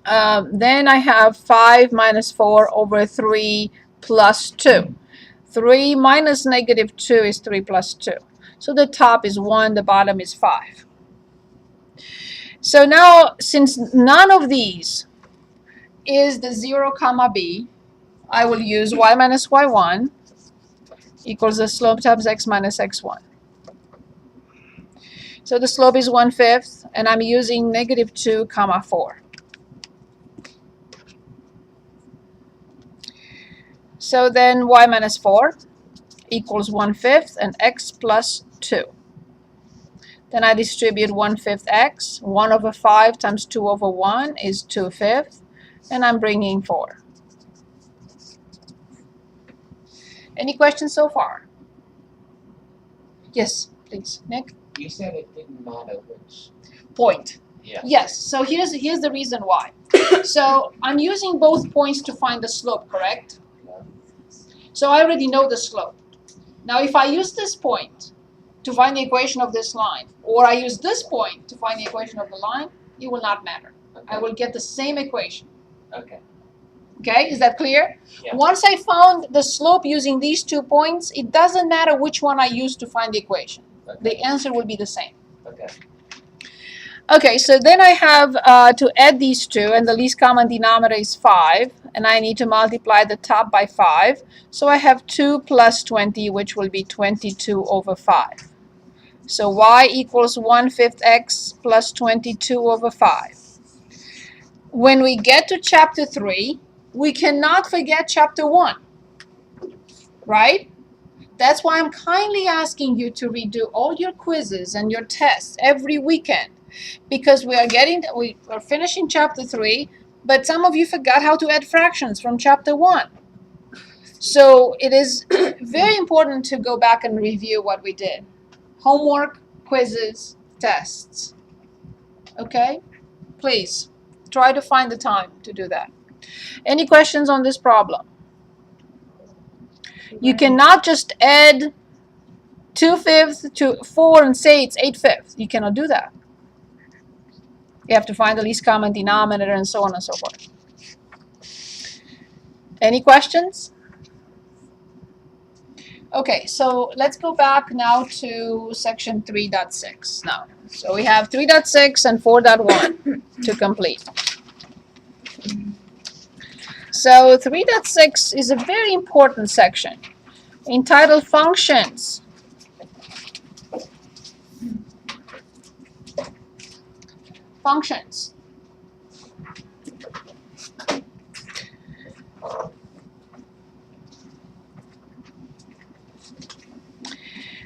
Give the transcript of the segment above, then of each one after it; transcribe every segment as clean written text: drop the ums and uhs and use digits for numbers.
Then I have 5 minus 4 over 3 plus 2. 3 minus negative 2 is 3 plus 2. So the top is 1, the bottom is 5. So now, since none of these is the 0 comma b, I will use y minus y1 equals the slope times x minus x1. So the slope is 1/5, and I'm using negative 2 comma 4. So then y minus 4 equals 1/5 and x plus 2. Then I distribute 1/5 x. 1 over 5 times 2 over 1 is 2/5, and I'm bringing 4. Any questions so far? Yes, please, Nick? You said it didn't matter which Point. Yeah. Yes, so here's the reason why. So I'm using both points to find the slope, correct? Yeah. So I already know the slope. Now if I use this point to find the equation of this line, or I use this point to find the equation of the line, it will not matter. Okay. I will get the same equation. Okay. Okay, is that clear? Yeah. Once I found the slope using these 2 points, it doesn't matter which one I use to find the equation. Okay. The answer will be the same. Okay. Okay, so then I have to add these two, and the least common denominator is 5, and I need to multiply the top by 5. So I have 2 plus 20, which will be 22 over 5. So y equals 1/5 x plus 22 over 5. When we get to chapter 3, we cannot forget chapter 1, right? That's why I'm kindly asking you to redo all your quizzes and your tests every weekend, because we are finishing chapter 3, but some of you forgot how to add fractions from chapter 1. So it is very important to go back and review what we did. Homework, quizzes, tests. Okay? Please, try to find the time to do that. Any questions on this problem? You cannot just add 2/5 to 4 and say it's 8/5. You cannot do that. You have to find the least common denominator and so on and so forth. Any questions? Okay, so let's go back now to section 3.6 now. So we have 3.6 and 4.1 to complete. So 3.6 is a very important section entitled Functions. Functions.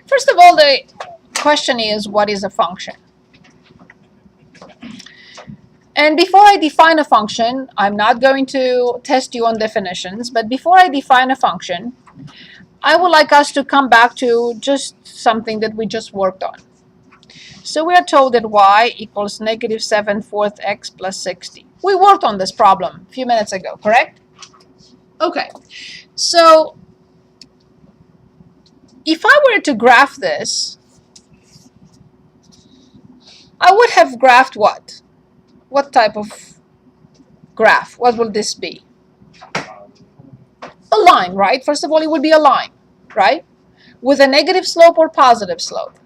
First of all, the question is, what is a function? And before I define a function, I'm not going to test you on definitions, but before I define a function, I would like us to come back to just something that we just worked on. So we are told that y equals negative 7/4 x plus 60. We worked on this problem a few minutes ago, correct? Okay, so if I were to graph this, I would have graphed what? What type of graph? What will this be? A line, right? First of all, it would be a line, right? With a negative slope or positive slope?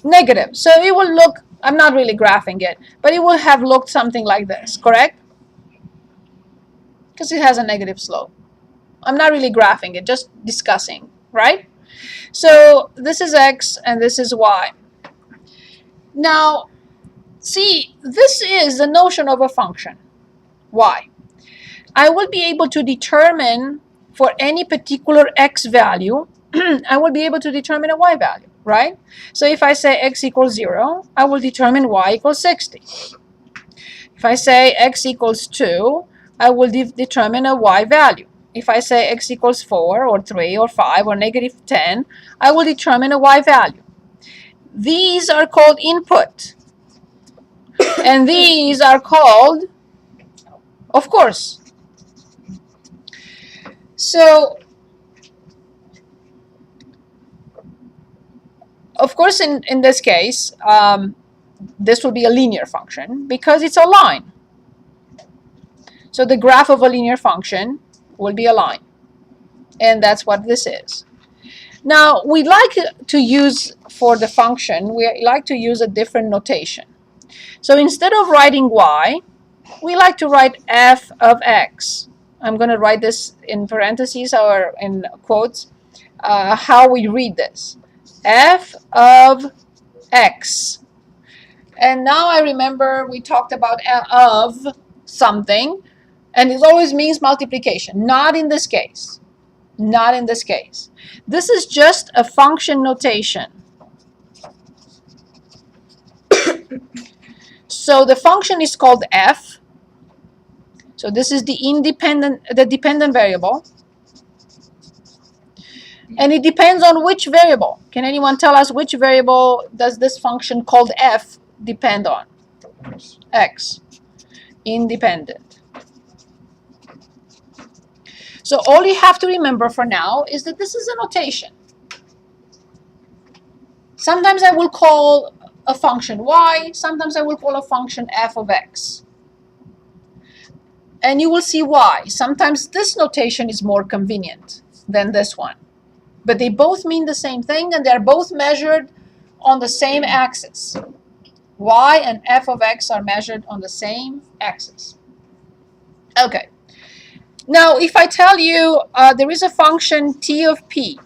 Negative. So it will look, I'm not really graphing it, but it will have looked something like this, correct? Because it has a negative slope. I'm not really graphing it, just discussing, right? So this is x and this is y. Now, see, this is the notion of a function, y. I will be able to determine for any particular x value, I will be able to determine a y value, right? So if I say x equals 0, I will determine y equals 60. If I say x equals 2, I will determine a y value. If I say x equals 4 or 3 or 5 or negative 10, I will determine a y value. These are called input. And these are called, of course. So, of course, in this case, this will be a linear function because it's a line. So the graph of a linear function will be a line. And that's what this is. Now, we like to use, for the function, we like to use a different notation. So instead of writing y, we like to write f of x. I'm going to write this in parentheses or in quotes, how we read this. F of x. And now I remember we talked about of something, and it always means multiplication. Not in this case. Not in this case. This is just a function notation. So the function is called f. So this is the dependent variable. And it depends on which variable. Can anyone tell us which variable does this function called f depend on? X. Independent. So all you have to remember for now is that this is a notation. Sometimes I will call a function y, sometimes I will call a function f of x. And you will see why. Sometimes this notation is more convenient than this one. But they both mean the same thing, and they're both measured on the same axis. Y and f of x are measured on the same axis. Okay. Now, if I tell you there is a function t of p,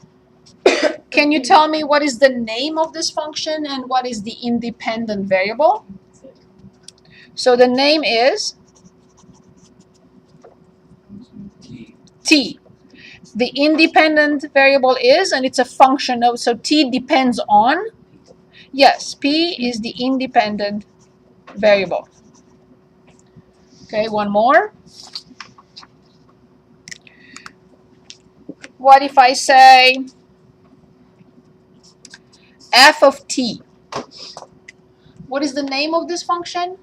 can you tell me what is the name of this function and what is the independent variable? So the name is t. The independent variable is, and it's a function of, so t depends on, yes, p is the independent variable. Okay, one more. What if I say f of t? What is the name of this function?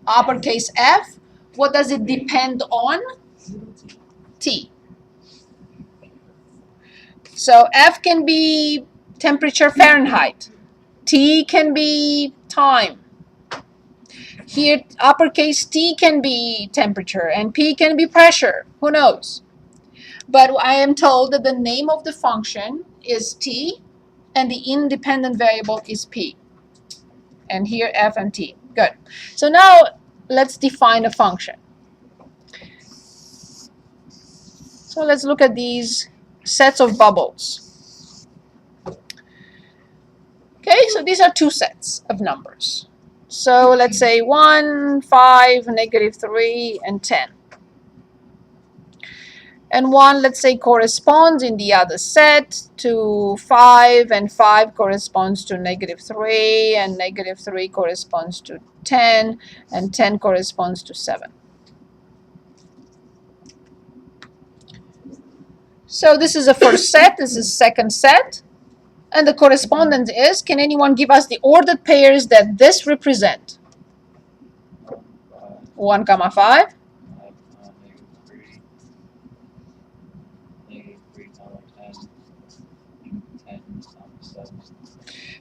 Uppercase f. What does it depend on? T. So f can be temperature Fahrenheit. T can be time. Here, uppercase T can be temperature, and P can be pressure. Who knows? But I am told that the name of the function is T, and the independent variable is P. And here, F and T. Good. So now, let's define a function. So let's look at these sets of bubbles. Okay, so these are two sets of numbers. So let's say 1, 5, -3, and 10. And 1, let's say, corresponds in the other set to 5, and 5 corresponds to -3, and -3 corresponds to 10, and 10 corresponds to 7. So this is the first set, this is the second set. And the correspondence is, can anyone give us the ordered pairs that this represent? 1, 5.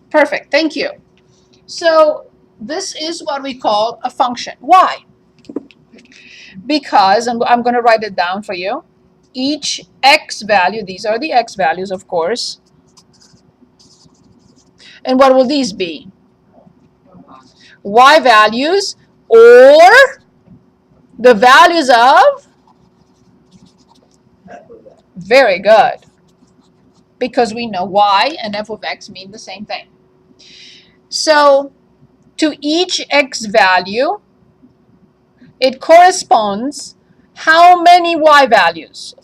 Perfect, thank you. So this is what we call a function. Why? Because, and I'm going to write it down for you, each x value, these are the x values, of course. And what will these be? Y values, or the values of? Very good. Because we know y and f of x mean the same thing. So to each x value, it corresponds how many y values?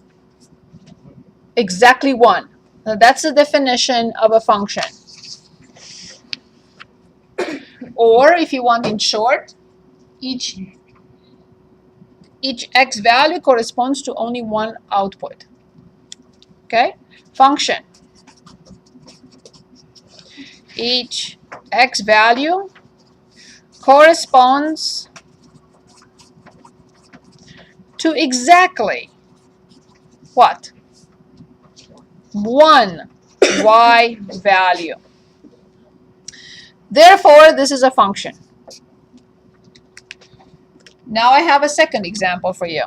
Exactly 1. Now that's the definition of a function. Or if you want in short, each x value corresponds to only one output. Okay? Function. Each x value corresponds to exactly what? One y value. Therefore, this is a function. Now I have a second example for you.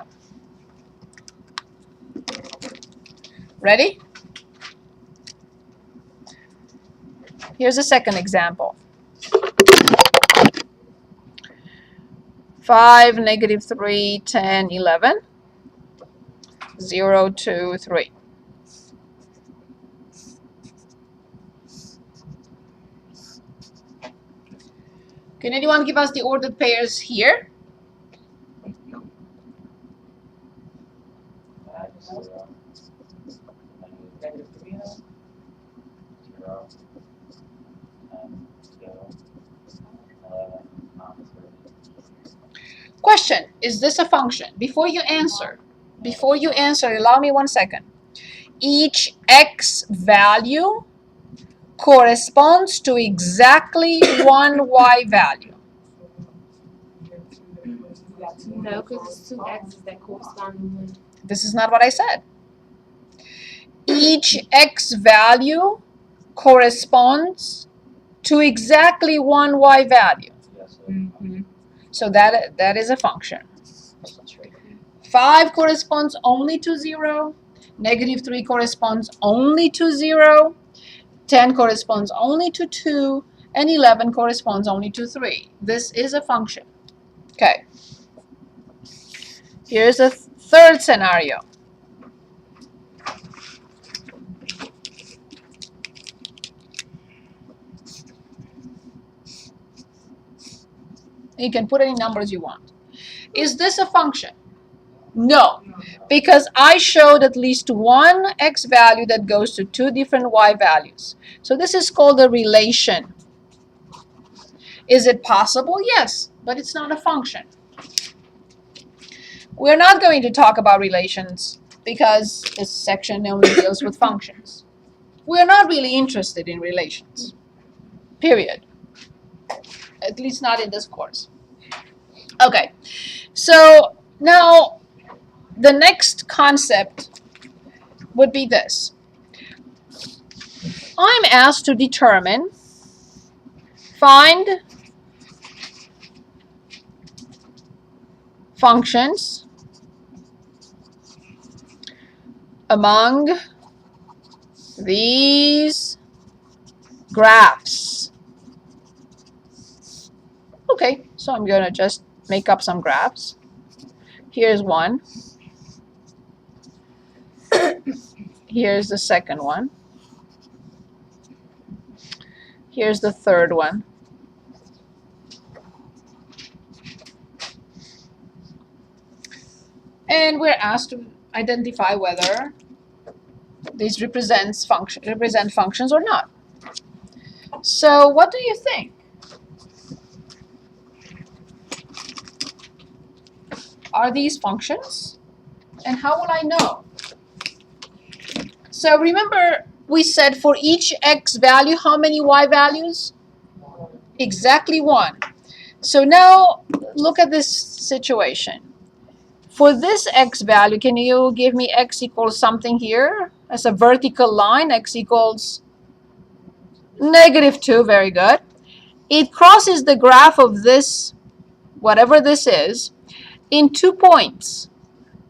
Ready? Here's a second example. 5, negative 3, 10, 11, 0, 2, 3. Can anyone give us the ordered pairs here? Question, is this a function? Before you answer, allow me 1 second. Each x value corresponds to exactly one y value. No, because it's two x's that correspond. This is not what I said. Each x value corresponds to exactly one y value. Mm-hmm. So that is a function. 5 corresponds only to 0. Negative 3 corresponds only to 0. 10 corresponds only to 2. And 11 corresponds only to 3. This is a function. Okay. Here's a third scenario. You can put any numbers you want. Is this a function? No, because I showed at least one x value that goes to two different y values. So this is called a relation. Is it possible? Yes, but it's not a function. We're not going to talk about relations because this section only deals with functions. We're not really interested in relations, period. At least not in this course. Okay, so now the next concept would be this. I'm asked to determine, find functions among these graphs. Okay, so I'm going to just make up some graphs. Here's one. Here's the second one. Here's the third one. And we're asked to identify whether these represent functions or not. So what do you think? Are these functions? And how will I know? So remember, we said for each x value, how many y values? Exactly 1. So now look at this situation. For this x value, can you give me x equals something here? As a vertical line, x equals -2, very good. It crosses the graph of this, whatever this is, in 2 points.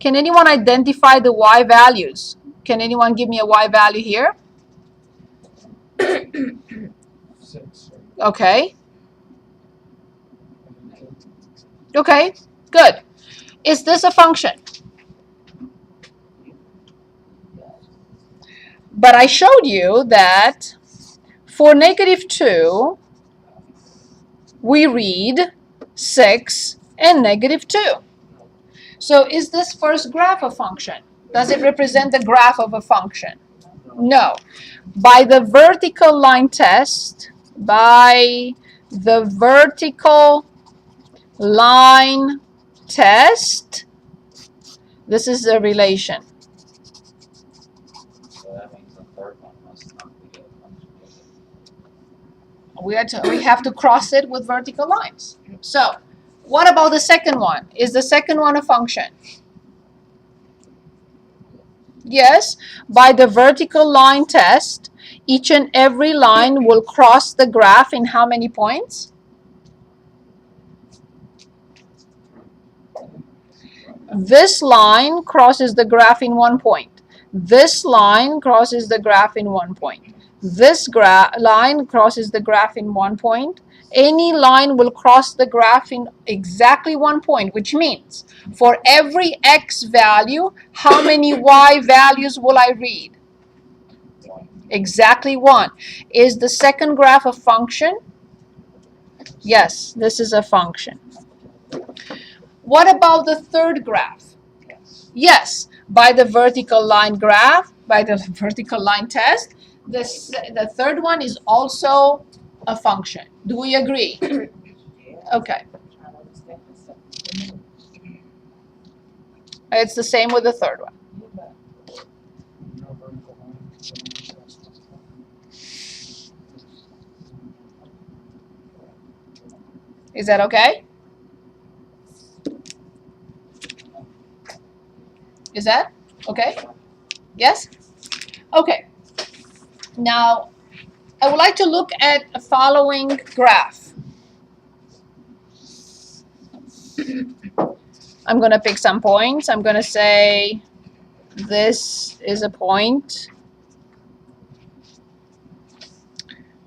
Can anyone identify the y values? Can anyone give me a y value here? 6. Okay. Okay, good. Is this a function? But I showed you that for -2, we read 6 and -2. So is this first graph a function? Does it represent the graph of a function? No. By the vertical line test, this is a relation. So that means the third one must not be a function. We have to cross it with vertical lines. So what about the second one? Is the second one a function? Yes, by the vertical line test, Each and every line will cross the graph in how many points? This line crosses the graph in 1 point. This line crosses the graph in 1 point. This line crosses the graph in 1 point. Any line will cross the graph in exactly 1 point, which means for every x value, how many y values will I read? Exactly 1. Is the second graph a function? Yes, this is a function. What about the third graph? Yes, by the vertical line graph, by the vertical line test, the third one is also a function. Do we agree? Okay. It's the same with the third one. Is that okay? Is that okay? Yes? Okay. Now, I would like to look at a following graph. I'm going to pick some points. I'm going to say this is a point.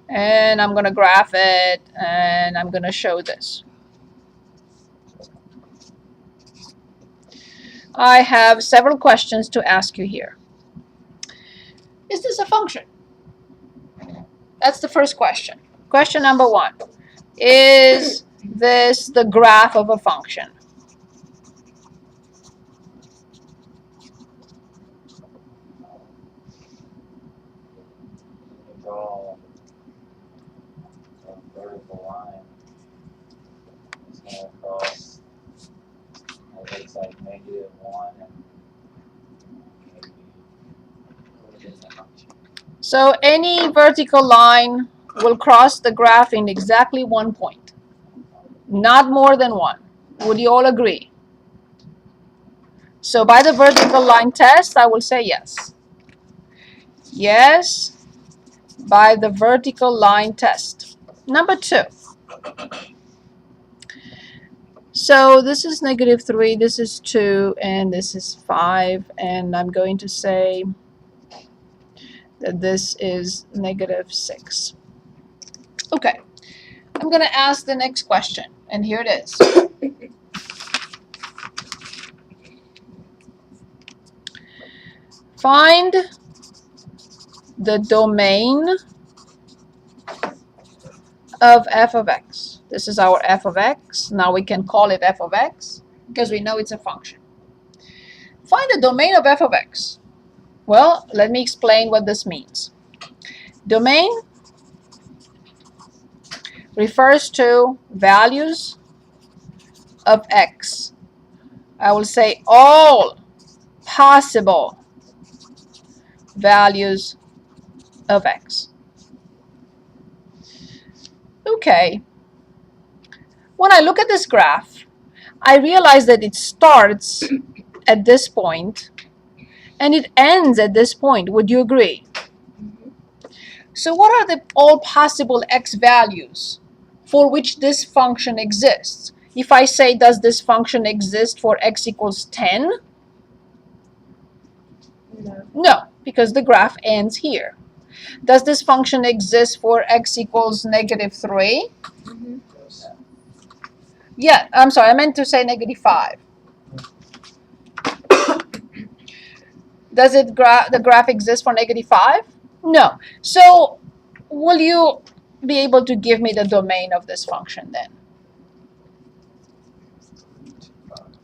And I'm going to graph it, and I'm going to show this. I have several questions to ask you here. Is this a function? That's the first question. Question number 1. Is this the graph of a function? Draw a vertical line. It's going to cross. It looks like -1 and maybe. What is the function? So any vertical line will cross the graph in exactly 1 point. Not more than 1. Would you all agree? So by the vertical line test, I will say yes. Yes, by the vertical line test. Number 2. So this is -3, this is 2, and this is 5. And I'm going to say that this is -6. Okay, I'm going to ask the next question, and here it is. Find the domain of f of x. This is our f of x. Now we can call it f of x because we know it's a function. Find the domain of f of x. Well, let me explain what this means. Domain refers to values of x. I will say all possible values of x. Okay. When I look at this graph, I realize that it starts at this point and it ends at this point. Would you agree? So what are the all possible x values for which this function exists? If I say, does this function exist for x equals 10? No. No, because the graph ends here. Does this function exist for x equals -3? Yeah, I'm sorry, I meant to say -5. Does it the graph exist for -5? No. So will you be able to give me the domain of this function then?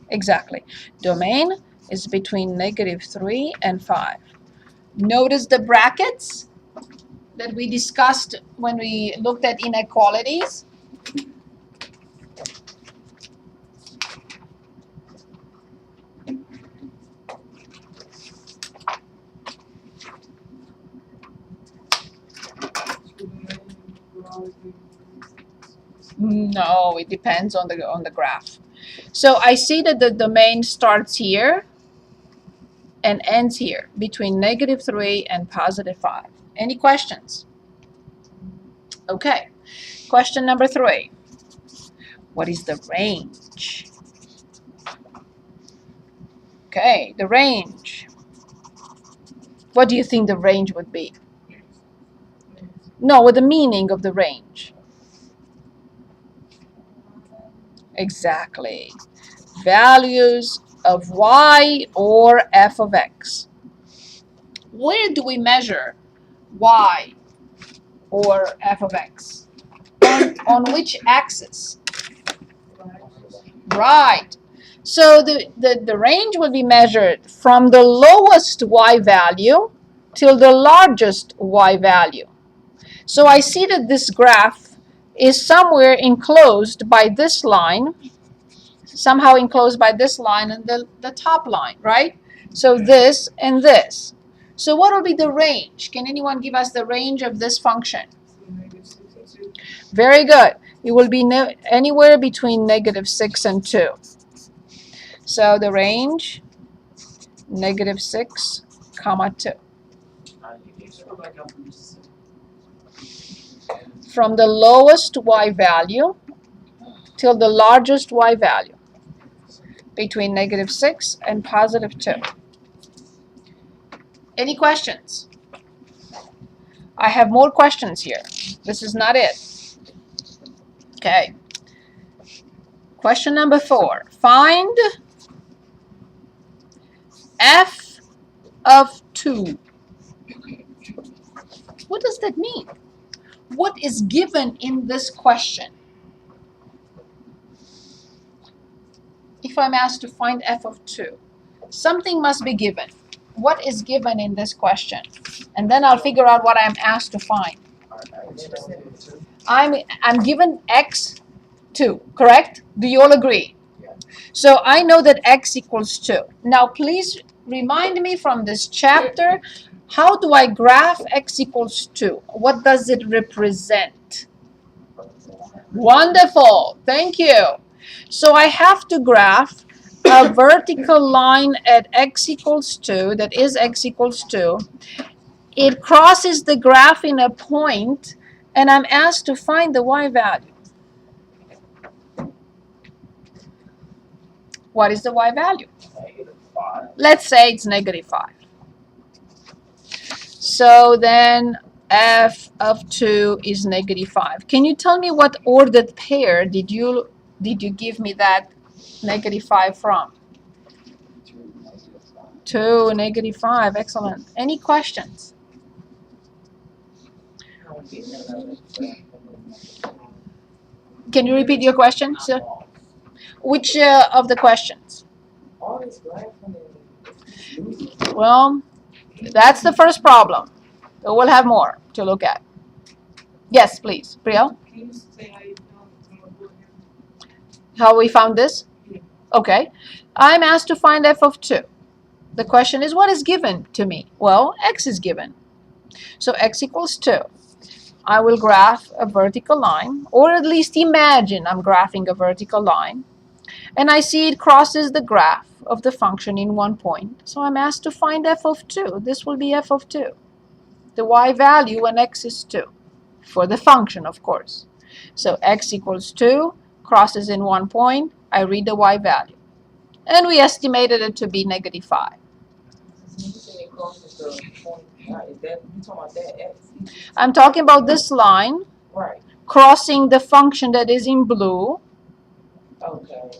Exactly. Domain is between -3 and 5. Notice the brackets that we discussed when we looked at inequalities. No, it depends on the graph. So I see that the domain starts here and ends here between -3 and +5. Any questions? Okay. Question number 3. What is the range? Okay, the range. What do you think the range would be? No, what the meaning of the range? Exactly. Values of y or f of x. Where do we measure y or f of x? On which axis? Right. So the range will be measured from the lowest y value till the largest y value. So I see that this graph is somewhere enclosed by this line, somehow enclosed by this line and the top line, right? So this and this. So what will be the range? Can anyone give us the range of this function? Very good. It will be anywhere between -6 and 2. So the range, -6, comma 2. From the lowest y value till the largest y value, between -6 and +2. Any questions? I have more questions here. This is not it. Okay. Question number 4. Find f of 2. What does that mean? What is given in this question? If I'm asked to find f of 2, something must be given. What is given in this question? And then I'll figure out what I'm asked to find. I'm given x2, correct? Do you all agree? So I know that x equals 2. Now please remind me from this chapter, how do I graph x equals 2? What does it represent? Wonderful. Thank you. So I have to graph a vertical line at x equals 2, that is x equals 2. It crosses the graph in a point, and I'm asked to find the y value. What is the y value? -5. Let's say it's -5. So then f of 2 is -5. Can you tell me what ordered pair did you give me that -5 from? 2, -5. Excellent. Any questions? Can you repeat your question, sir? Which of the questions? Well, that's the first problem. So we'll have more to look at. Yes, please. Priya? How we found this? Okay. I'm asked to find f of 2. The question is, what is given to me? Well, x is given. So x equals 2. I will graph a vertical line, or at least imagine I'm graphing a vertical line, and I see it crosses the graph of the function in one point. So I'm asked to find f of 2. This will be f of 2. The y value when x is 2, for the function, of course. So x equals 2, crosses in one point, I read the y value. And we estimated it to be -5. I'm talking about this line, Right. crossing the function that is in blue. Okay.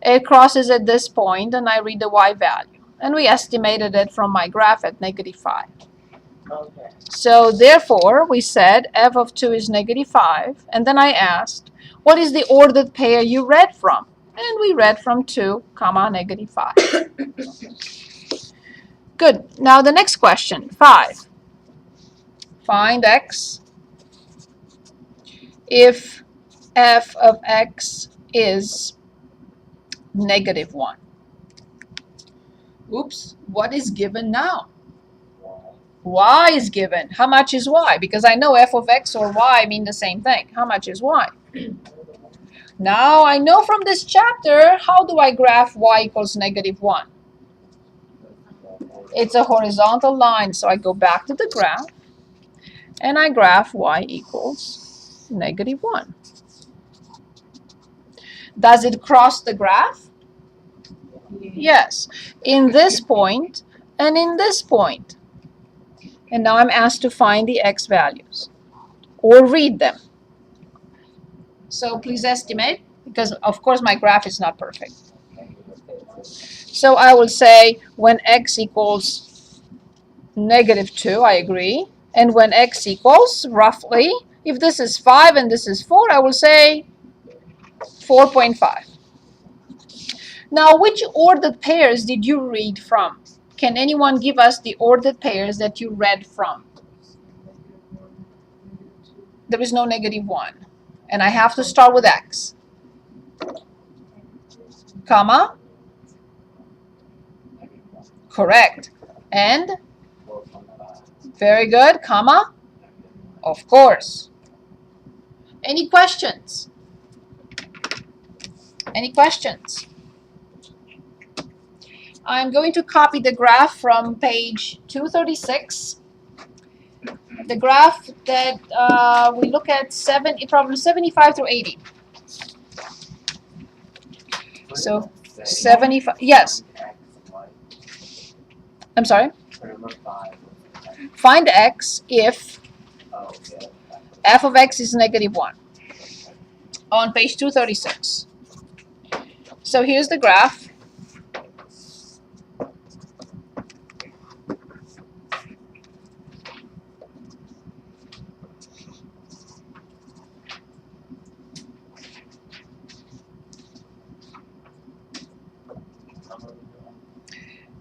It crosses at this point, and I read the y value. And we estimated it from my graph at -5. Okay. So therefore, we said f of 2 is -5. And then I asked, what is the ordered pair you read from? And we read from 2, -5. Good. Now the next question, 5. Find x if f of x is -1. Oops, what is given now? Y is given. How much is y? Because I know f of x or y mean the same thing. How much is y? Now I know from this chapter, how do I graph y equals -1? It's a horizontal line, so I go back to the graph. and I graph y equals -1. Does it cross the graph? Yes, in this point and in this point. And now I'm asked to find the x values or read them. So please estimate, because of course my graph is not perfect. So I will say when x equals -2, I agree. And when x equals, roughly, if this is 5 and this is 4, I will say 4.5. Now, which ordered pairs did you read from? Can anyone give us the ordered pairs that you read from? There is no -1. And I have to start with x. Comma? Correct. And? Very good. Comma? Of course. Any questions? Any questions? I'm going to copy the graph from page 236. The graph that we look at problem 75 through 80. So 75, yes. I'm sorry. Find x if f of x is -1 on page 236. So here's the graph.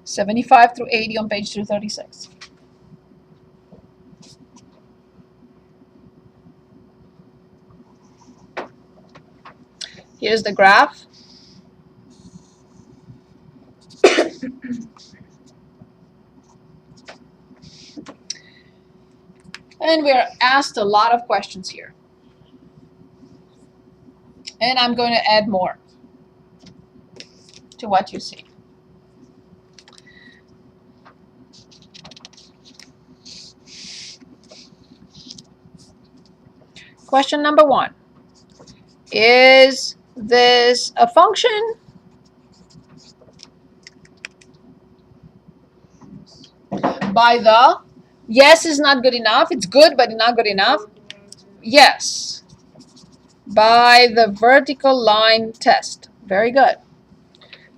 '75 through '80 on page 236. Here's the graph. And we're asked a lot of questions here. And I'm going to add more to what you see. Question number 1. Is this a function? By the, yes is not good enough. It's good, but not good enough. Yes. By the vertical line test. Very good.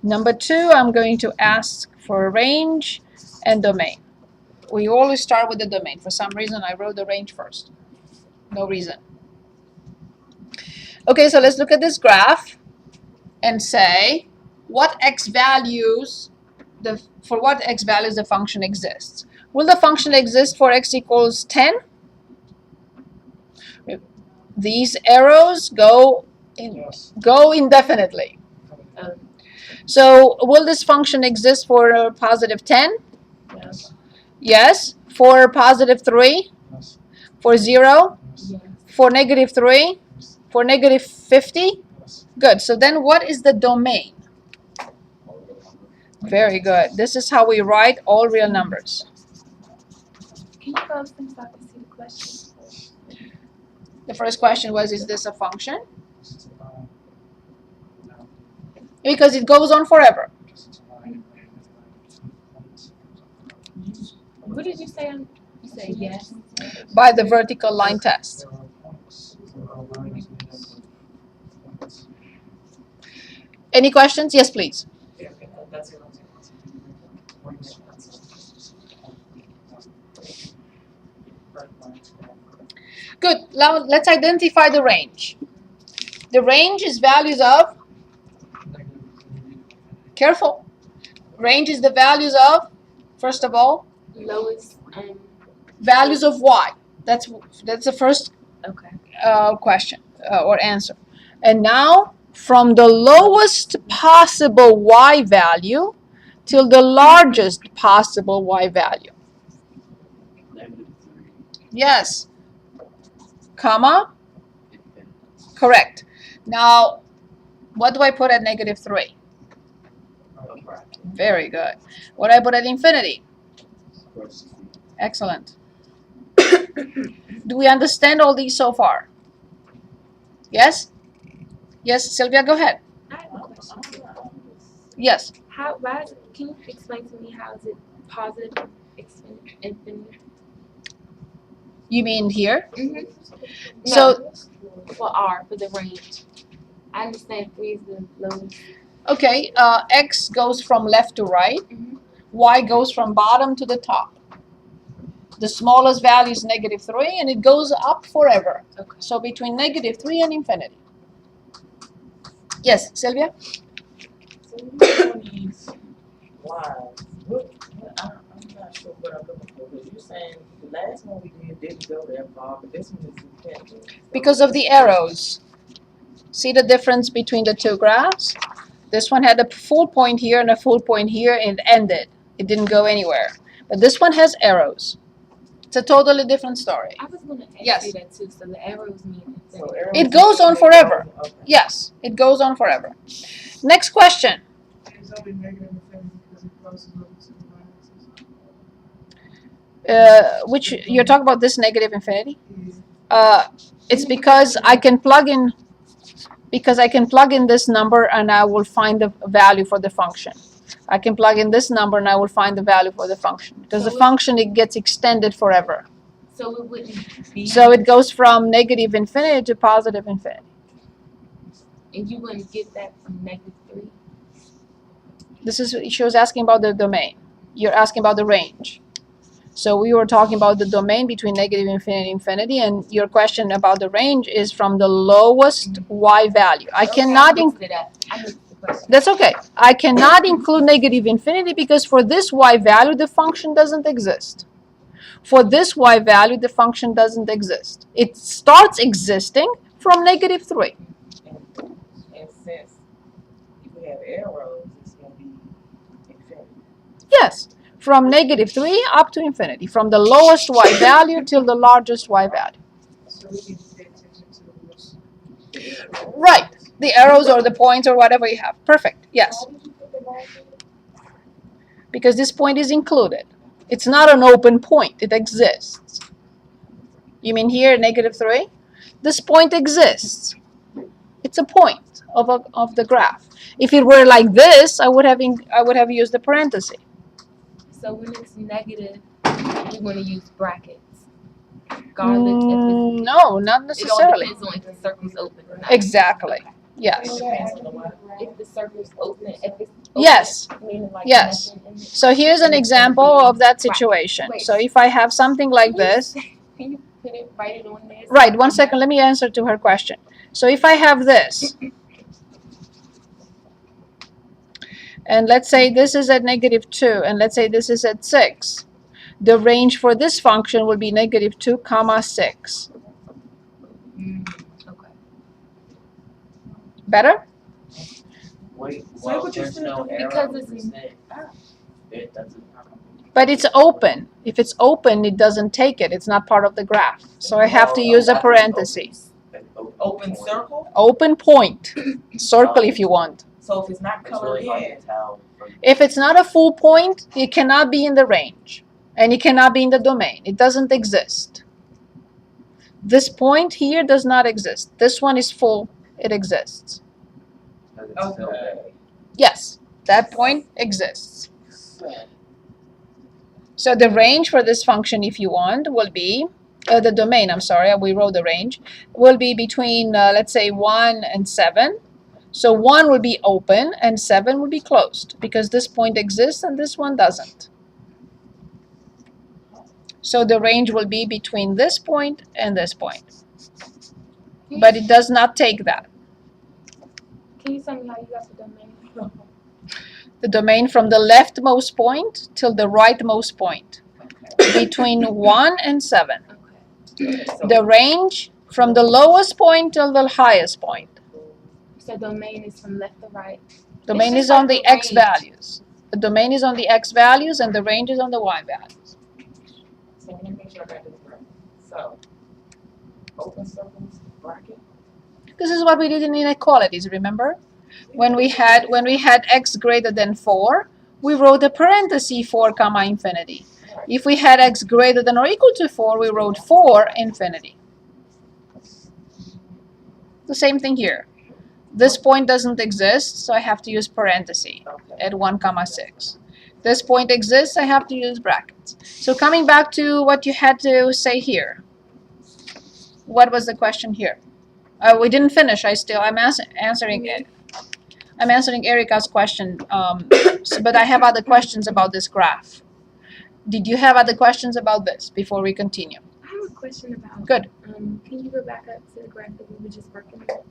Number 2, I'm going to ask for range and domain. We always start with the domain. For some reason, I wrote the range first. No reason. Okay, so let's look at this graph and say what x values for what x values the function exists. Will the function exist for x equals 10? These arrows go indefinitely. So will this function exist for positive 10? Yes. Yes. For positive 3? Yes. For 0? Yes. For -3? For -50? Yes. Good. So then what is the domain? Very good. This is how we write all real numbers. Can you go things so I can see the question? The first question was, is this a function? Because it goes on forever. What did you say? You said yes. By the vertical line test. Any questions? Yes, please. Good. Now let's identify the range. The range is values of, careful. Range is the values of, first of all, Lowest and values of y. That's the first okay. question or answer. And now from the lowest possible y value till the largest possible y value. Yes. Comma? Correct. Now, what do I put at -3? Very good. What do I put at infinity? Excellent. Do we understand all these so far? Yes? Yes, Sylvia, go ahead. I have a question. Yes. Can you explain to me how is it positive infinity? You mean here? Mm-hmm. So, For R, for the range. I understand 3 is the lowest. okay, x goes from left to right. Mhm. Y goes from bottom to the top. The smallest value is -3, and it goes up forever. Okay. So between -3 and infinity. Yes, Sylvia? So when you on these lines, I'm not sure what I'm looking for, because you're saying the last one we didn't go that far, but this one is infinity. So Because of the arrows. See the difference between the two graphs? This one had a full point here and a full point here, and it ended. It didn't go anywhere. But this one has arrows. It's a totally different story. I was going to ask Yes. you that too. So the arrows mean So infinity. arrows It goes on mean- forever. Okay. Yes, it goes on forever. Next question. It's only negative infinity because it crosses over to the y-axis. Which you're talking about this negative infinity? Yeah. It's because I can plug in this number and I will find the value for the function. I can plug in this number and I will find the value for the function. Because the function, it gets extended forever. So it wouldn't be. So it goes from negative infinity to positive infinity. And you wouldn't get that from -3. She was asking about the domain. You're asking about the range. So we were talking about the domain between negative infinity and infinity, and your question about the range is from the lowest y value. I cannot I mixed it up. I mixed the question. That's okay. I cannot include negative infinity because for this y value, the function doesn't exist. For this y value, the function doesn't exist. It starts existing from -3. And since we have arrows, it's going to be infinity. Yes, from -3 up to infinity, from the lowest y value till the largest y value. So we can pay attention to which. Right, the arrows or the points or whatever you have. Perfect, yes. Why did you put the line there? Because this point is included. It's not an open point, it exists. You mean here, -3? This point exists. It's a point of the graph. If it were like this, I would have used the parenthesis. So when it's negative, we want to use brackets. Regardless if it's, No, not it all necessarily. depends on if the circle's open or not. Exactly. Yes. Depends on the what? If the circle's open, if it's open, Yes. meaning like Yes. nothing in it. So here's an example of that situation. So if I have something like this, Can you put it, write it on there? right, 1 second, let me answer to her question. So if I have this, and let's say this is at -2, and let's say this is at 6, the range for this function will be -2, comma 6. Okay. Better? Wait, Say well, what you there's said, no because arrow. it's in- It doesn't. But it's open. If it's open, it doesn't take it. It's not part of the graph. So I have to use a that's an parenthesis. Open point. circle? Open point. Circle if you want. So if it's not It's colored really hard in, to tell. If it's not a full point, it cannot be in the range. And it cannot be in the domain. It doesn't exist. This point here does not exist. This one is full. It exists. Because it's still Okay. there. Yes, that point exists. So the range for this function, if you want, will be, the domain, I'm sorry, we wrote the range, will be between, let's say, 1 and 7. So 1 will be open and 7 will be closed because this point exists and this one doesn't. So the range will be between this point and this point. But it does not take that. Can you tell me how you got the domain? The domain from the leftmost point till the rightmost point, between 1 and 7. Okay. The range from the lowest point till the highest point. So domain is from left to right. Domain just is on like the the x range. values. The domain is on the x values and the range is on the y values. so let me make sure I got this right. So, open circles, bracket. This is what we did in inequalities, remember? When we had x greater than 4, we wrote a parenthesis 4 comma infinity. If we had x greater than or equal to 4, we wrote 4 infinity. The same thing here. This point doesn't exist, so I have to use parentheses at 1 comma 6. This point exists, I have to use brackets. So coming back to what you had to say here. What was the question here? We didn't finish. I'm answering it. I'm answering Erica's question, but I have other questions about this graph. Did you have other questions about this before we continue? I have a question about. Good. Can you go back up to the graph that we were just working on?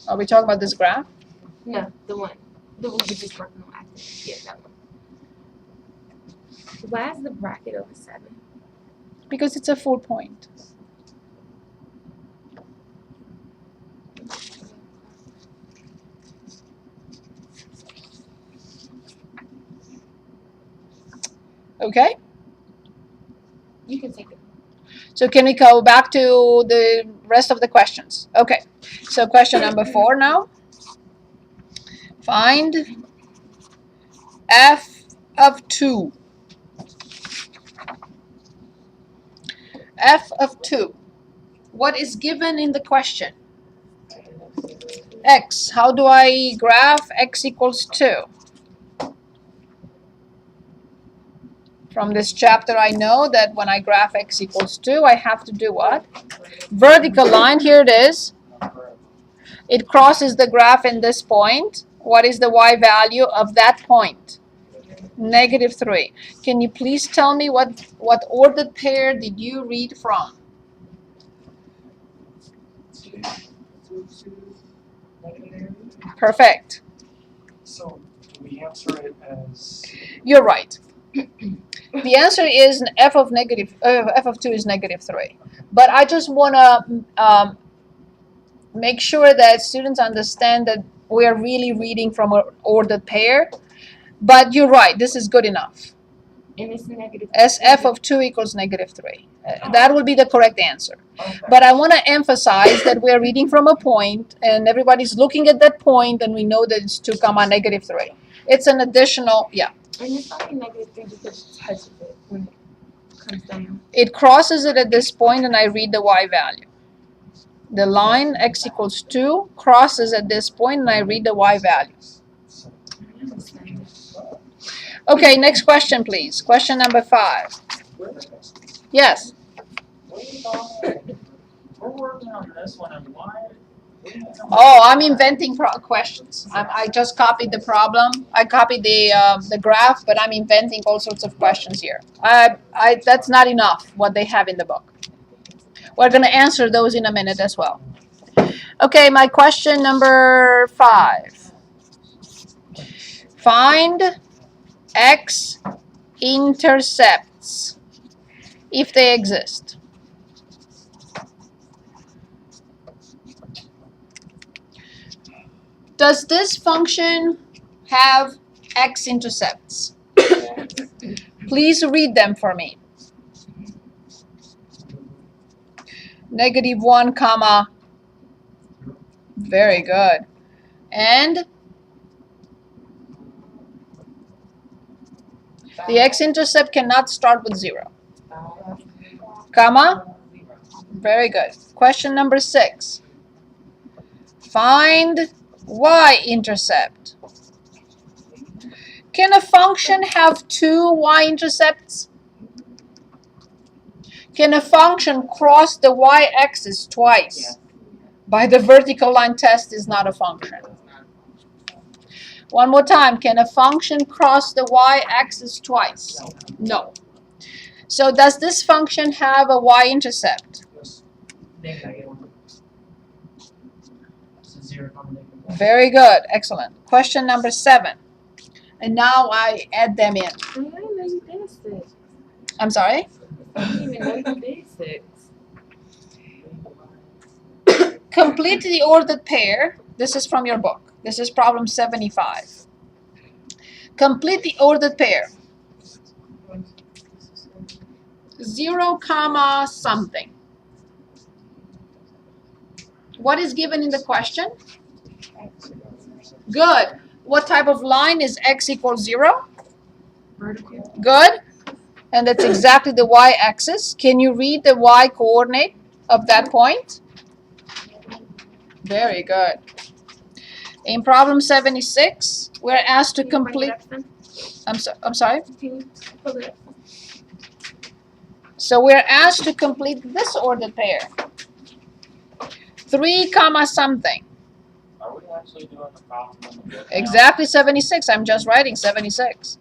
Are we talking about this graph? No, the one that we were just working on after. Yeah, that one. Why is the bracket over 7? Because it's a full point. Okay? You can take it. So can we go back to the rest of the questions? Okay. So question number 4 now. Find f of 2. F of 2. What is given in the question? X. How do I graph x equals 2? From this chapter, I know that when I graph x equals 2, I have to do what? Vertical line, here it is. It crosses the graph in this point. What is the y value of that point? -3. Can you please tell me what ordered pair did you read from? Perfect. So, do we answer it as? You're right. The answer is f of 2 is -3. But I just want to make sure that students understand that we are really reading from an ordered pair. But you're right, this is good enough. And it's negative. As f of 2 equals -3. That would be the correct answer. But I want to emphasize that we are reading from a point, and everybody's looking at that point, and we know that it's 2 comma -3. It's an additional, yeah. And it's only -3 because it touches it when it comes down. It crosses it at this point, and I read the y value. The line x equals 2 crosses at this point, and I read the y value. I understand. Okay, next question, please. Question number 5. Yes. We're working on this one, and why? Oh, I'm inventing questions. I just copied the problem. I copied the graph, but I'm inventing all sorts of questions here. That's not enough what they have in the book. We're going to answer those in a minute as well. Okay, my question number 5. Find x intercepts if they exist. Does this function have x-intercepts? Please read them for me. -1 comma. Very good. And the x-intercept cannot start with 0. Comma. Very good. Question number 6. Find y-intercept. Can a function have 2 y-intercepts? Can a function cross the y-axis twice? By the vertical line test is not a function. One more time. Can a function cross the y-axis twice? No. So does this function have a y-intercept? Very good. Excellent. Question number 7. And now I add them in. I didn't know you did 6. I'm sorry? I didn't even know you did 6. Complete the ordered pair. This is from your book. This is problem 75. Complete the ordered pair. 0 comma something. What is given in the question? Good. What type of line is x equals 0? Vertical. Good. And that's exactly the y-axis. Can you read the y-coordinate of that point? Very good. In problem 76, we're asked to Can you bring complete. it up, son? I'm sorry. Can you pull it up? So we're asked to complete this ordered pair. 3 comma something. Are we actually doing the problem in the book now? Exactly 76. I'm just writing 76.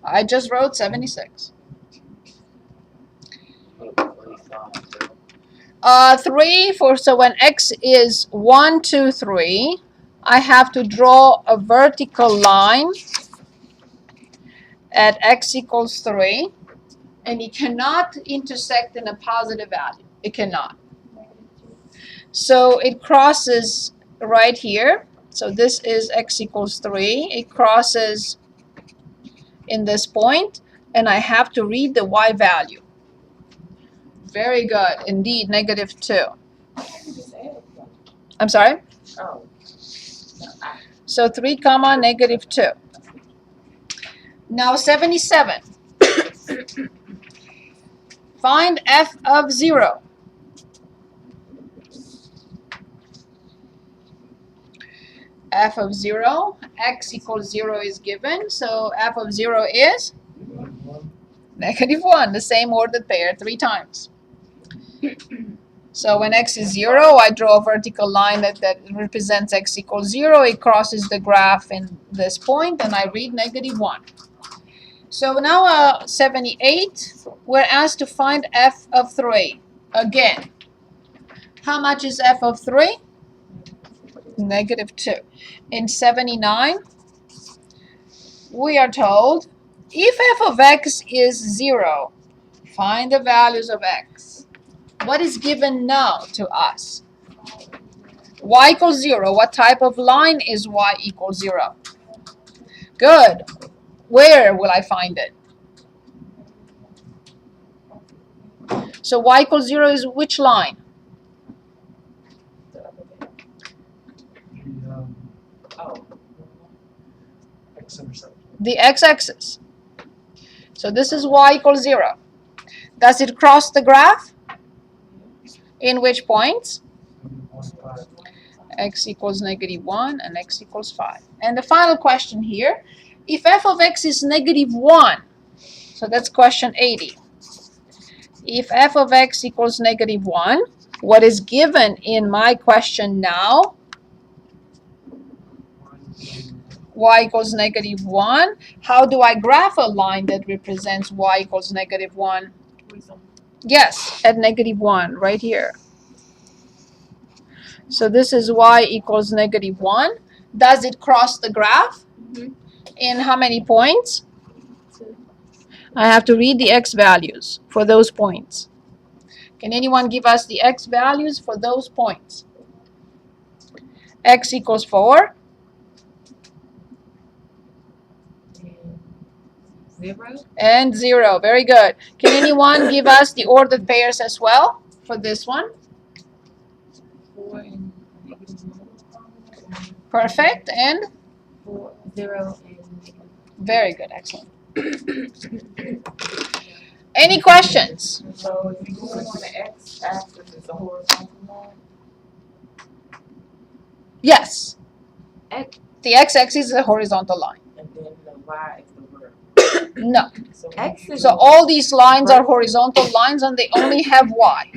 I just wrote 76. Put 3 comma 0. 3 for, so when x is 1, 2, 3, I have to draw a vertical line at x equals 3, and it cannot intersect in a positive value. It cannot. So it crosses right here. So this is x equals 3. It crosses in this point, and I have to read the y value. Very good. Indeed, negative 2. I'm sorry? Oh. So 3 comma negative 2. Now 77. Find f of 0. F of 0, x equals 0 is given, so f of 0 is negative 1, the same ordered pair 3 times. So when x is 0, I draw a vertical line that represents x equals 0. It crosses the graph in this point, and I read negative 1. So now 78, we're asked to find f of 3. Again, how much is f of 3? Negative 2. In 79, we are told, if f of x is 0, find the values of x. What is given now to us? Y equals 0. What type of line is y equals 0? Good. Where will I find it? So y equals 0 is which line? The x-axis. So this is y equals 0. Does it cross the graph? In which points? X equals negative 1 and x equals 5. And the final question here, if f of x is negative 1, so that's question 80. If f of x equals negative 1, what is given in my question now? Y equals negative 1. How do I graph a line that represents y equals negative 1? Yes, at negative 1, right here. So this is y equals negative 1. Does it cross the graph? In how many points? I have to read the x values for those points. Can anyone give us the x values for those points? X equals 4. 0. And 0. Very good. Can anyone give us the ordered pairs as well for this one? 4 and negative 1. Perfect. And 4, 0 and negative. very good. Excellent. Any questions? So if you go on the x-axis, it's a horizontal line? Yes. X. The x-axis is a horizontal line. And then the y is the vertical. No. So X is So all these lines are horizontal lines and they only have y.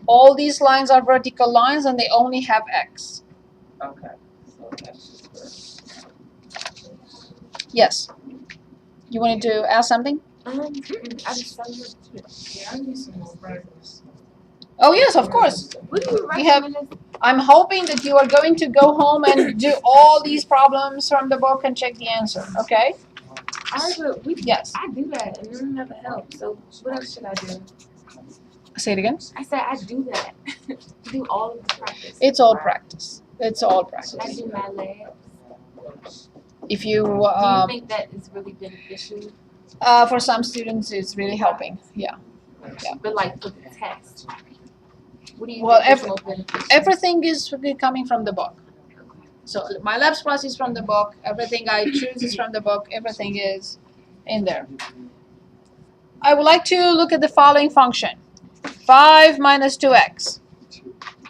All these lines are vertical lines and they only have x. okay. So that's just Yes. You wanted to ask something? I just Yeah, I need some more practice. Oh yes, of course. What do you We have- recommend? I'm hoping that you are going to go home and do all these problems from the book and check the answer. Okay? Yes. I do that and it never helps. So what else should I do? Say it again. I said I do that. Do all of the practice. It's all practice. It's all Should I practice. do my labs? If you, Do you think that is really beneficial? for some students, it's really helping. Yeah. But like for the test, what do you Well, think is most beneficial? Everything is coming from the book. So my Laplace is from the book. Everything I choose is from the book. Everything is in there. I would like to look at the following function. 5 minus 2x.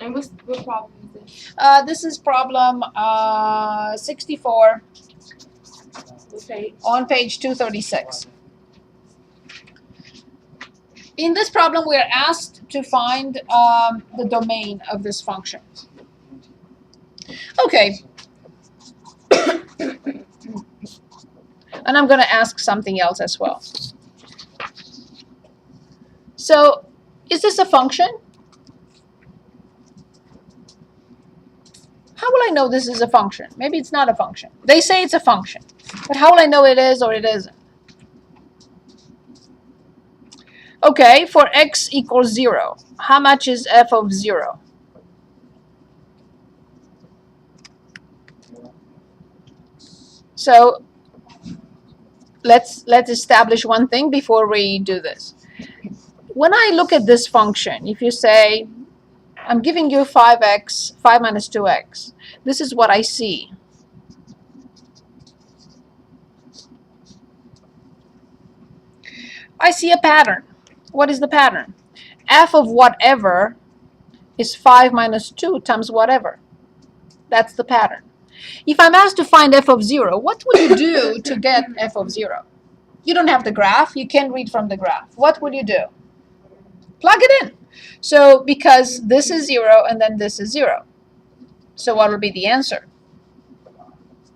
And what problem is this? This is problem 64 What page? on page 236. In this problem, we are asked to find the domain of this function. Okay. And I'm going to ask something else as well. So, is this a function? How will I know this is a function? Maybe it's not a function. They say it's a function. But how will I know it is or it isn't? Okay, for x equals 0, how much is f of 0? So let's establish one thing before we do this. When I look at this function, if you say, I'm giving you 5x, 5 minus 2x, this is what I see. I see a pattern. What is the pattern? F of whatever is 5 minus 2 times whatever. That's the pattern. If I'm asked to find f of 0, what would you do to get f of 0? You don't have the graph. You can't read from the graph. What would you do? Plug it in. So because this is 0 and then this is 0. So what will be the answer?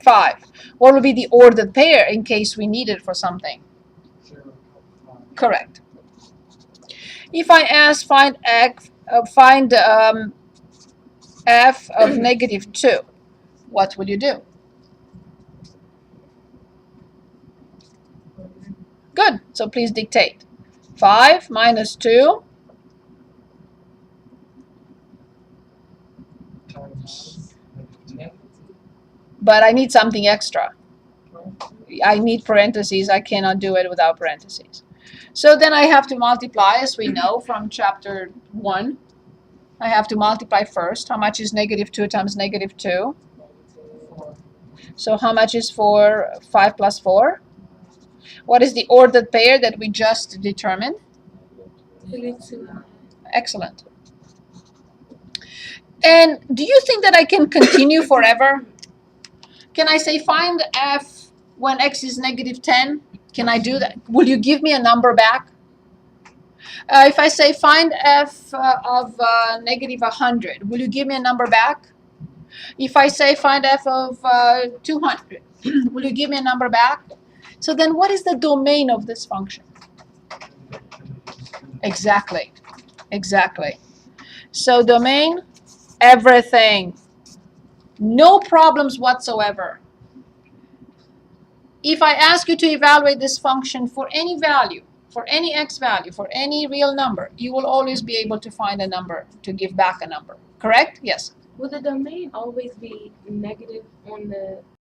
5. What will be the ordered pair in case we need it for something? Correct. If I ask find f of negative 2, what would you do? Good. So please dictate. 5 minus 2. But I need something extra. I need parentheses. I cannot do it without parentheses. So then I have to multiply, as we know from chapter 1. I have to multiply first. How much is negative 2 times negative 2? So how much is 5 plus 4? What is the ordered pair that we just determined? Excellent. And do you think that I can continue forever? Can I say find f when x is negative 10? Can I do that? Will you give me a number back? If I say find f of negative 100, will you give me a number back? If I say find f of 200, will you give me a number back? So then what is the domain of this function? Exactly. Exactly. So domain, everything. No problems whatsoever. If I ask you to evaluate this function for any value, for any x value, for any real number, you will always be able to find a number to give back a number. Correct? Yes. Will the domain always be negative on the